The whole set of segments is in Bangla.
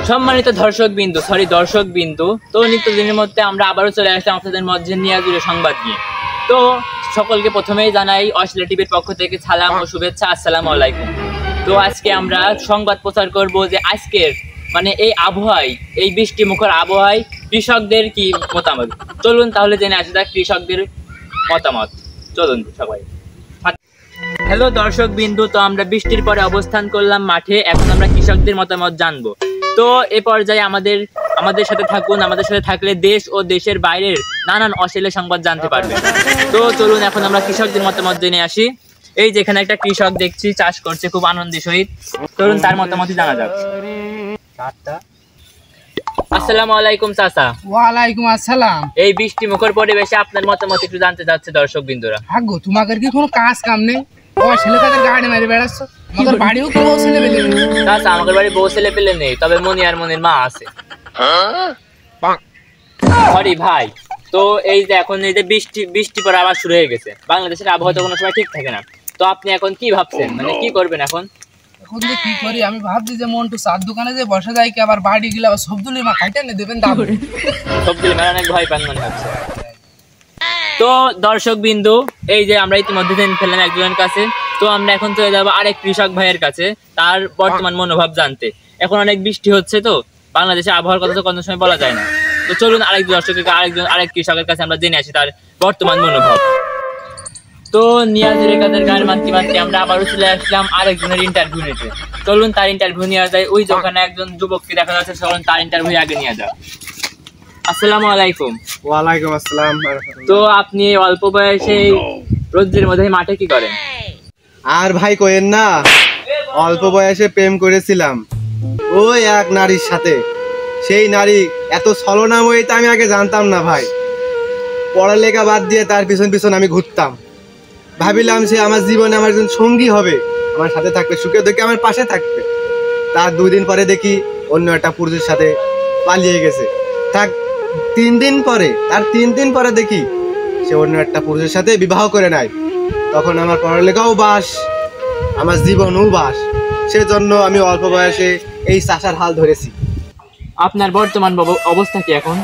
সম্মানিত দর্শক বিন্দু তো নিত্যদিনের মধ্যে আমরা আবারও চলে আসলাম আপনাদের মধ্যে নিয়াজুরের সংবাদ নিয়ে। তো সকলকে প্রথমেই জানাই অশ্লীল টিভির পক্ষ থেকে সালাম ও শুভেচ্ছা, আসসালামু আলাইকুম। তো আজকে আমরা সংবাদ প্রচার করব যে আজকের মানে এই আবহাওয়ায়, এই বৃষ্টি মুখর আবহাওয়ায় কৃষকদের কি মতামত। চলুন তাহলে জেনে আসা যাক কৃষকদের মতামত। চলুন সবাই। হ্যালো দর্শক বিন্দু, তো আমরা বৃষ্টির পরে অবস্থান করলাম মাঠে। এখন আমরা কৃষকদের মতামত জানবো। তো এ পর্যায়ে আমাদের সাথে থাকুন। আমাদের সাথে থাকলে দেশ ও দেশের বাইরের নানান অশ্লীল সংবাদ জানতে পারবেন। তো চলুন এখন আমরা কৃষকদের মতামত জেনে আসি। এই যেখানে একটা কৃষক দেখছি চাষ করছে খুব আনন্দের সহিত। চলুন তার মতামতই জানা যাক। আসসালামু আলাইকুম চাচা। ওয়ালাইকুম আসসালাম। এই বৃষ্টি মুখর পরিবেশে আপনার মতামত একটু জানতে চাচ্ছে দর্শক বিন্দুরা। আগো তোমাদের কি কোনো কাজ কাম নেই? ও ছেলে তাদের গাড়ি মেরে বেড়াচ্ছ। আমাদের বাড়িও তো বউ ছেলে পেলে নেই। চাচা আমাদের বাড়ি বউ ছেলে পেলে নেই, তবে মনি আর মনির মা আছে। সরি ভাই। তো এই যে এখন এই যে বৃষ্টি পড়া আবার শুরু হয়ে গেছে। বাংলাদেশের আবহাওয়া তো কোনো সময় ঠিক থাকে না। তো আপনি এখন কি ভাবছেন, মানে কি করবেন এখন? এখন যে কি করি আমি ভাবছি যে মন্টু চার দোকানে যে বসা যায় কি, আবার বাড়ি গেলে আবার সবদুলি মা খাইতে এনে দেবেন দাম। সবদুলি মা অনেক ভয় পান মনে হচ্ছে। তো দর্শক বিন্দু, এই যে আমরা ইতিমধ্যে ফেললাম একজনের কাছে। তো আমরা এখন চলে যাবো আরেক কৃষক ভাইয়ের কাছে তার বর্তমান মনোভাব জানতে। এখন অনেক বৃষ্টি হচ্ছে, তো বাংলাদেশে আবহাওয়ার কথা তো কোনো সময় বলা যায় না। তো চলুন আরেক কৃষকের কাছে আমরা জেনে আসি তার বর্তমান মনোভাব। তো নিয়াজের কাদের গান মানতে আমরা আবারও চলে আসলাম আরেকজনের ইন্টারভিউ নিতে। চলুন তার ইন্টারভিউ নেওয়া যায়। ওই দোকানে একজন যুবককে দেখা যাচ্ছে, চলুন তার ইন্টারভিউ আগে নিয়ে যাও। আসসালামু আলাইকুম। ওয়ালাইকুম আসসালাম। তো আপনি অল্প বয়সে রোদ্রের মধ্যে মাঠে কি করেন? আর ভাই কইেন না, অল্প বয়সে প্রেম করেছিলাম ওই এক নারীর সাথে। সেই নারী এত ছলনাময়ী তা আমি আগে জানতাম না ভাই। পড়ালেখা বাদ দিয়ে তার পিছন আমি ঘুরতাম। ভাবিলাম সে আমার জীবনে আমার একজন সঙ্গী হবে, আমার সাথে থাকবে, সুখে দুঃখে আমার পাশে থাকবে। তার 2 দিন পরে দেখি অন্য একটা পুরুষের সাথে পালিয়ে গেছে। তার 3 দিন পরে দেখি সে অন্য একটা পুরুষের সাথে বিবাহ করে নেয়। তখন আমার পড়ালেখাও বাস, আমার জীবনও বাস। সেজন্য আমি অল্প বয়সে এই চাষার হাল ধরেছি। আপনার বর্তমান অবস্থা কি এখন?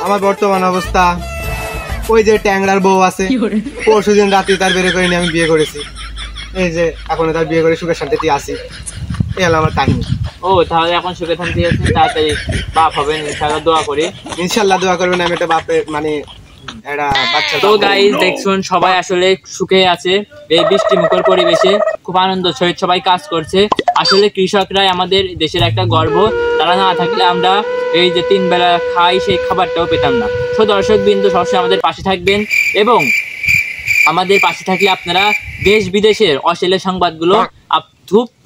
আমার বর্তমান অবস্থা ওই যে ট্যাংরার বউ আছে, পরশুদিন রাতে তার বের করে নিয়ে আমি বিয়ে করেছি। এই যে এখন তার বিয়ে করে সুখে শান্তিতে আছি। এই হলো আমার কাহিনী। ও তাহলে এখন সুখে শান্তি আছেন, তাড়াতাড়ি বাপ হবেন ইনশাআল্লাহ, দোয়া করি। ইনশাআল্লাহ দোয়া করবেন, আমি একটা বাপে মানে একটা বাচ্চা। তো গাইস দেখুন, সবাই আসলে সুখে আছে এই বৃষ্টি মুখর পরিবেশে, খুব আনন্দ সহিত সবাই কাজ করছে। আসলে কৃষকরাই আমাদের দেশের একটা গর্ব। তারা না থাকলে আমরা এই যে 3 বেলা খাই সেই খাবারটাও পেতাম না। তো দর্শক বিন্দু সবসময় আমাদের পাশে থাকবেন, এবং আমাদের পাশে থাকলে আপনারা দেশ বিদেশের অশ্লীল সংবাদগুলো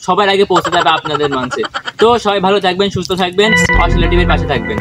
সবার আগে পৌঁছে যাবে আপনাদের মঞ্চে। তো সবাই ভালো থাকবেন, সুস্থ থাকবেন, অশ্লীল টিভির পাশে থাকবেন।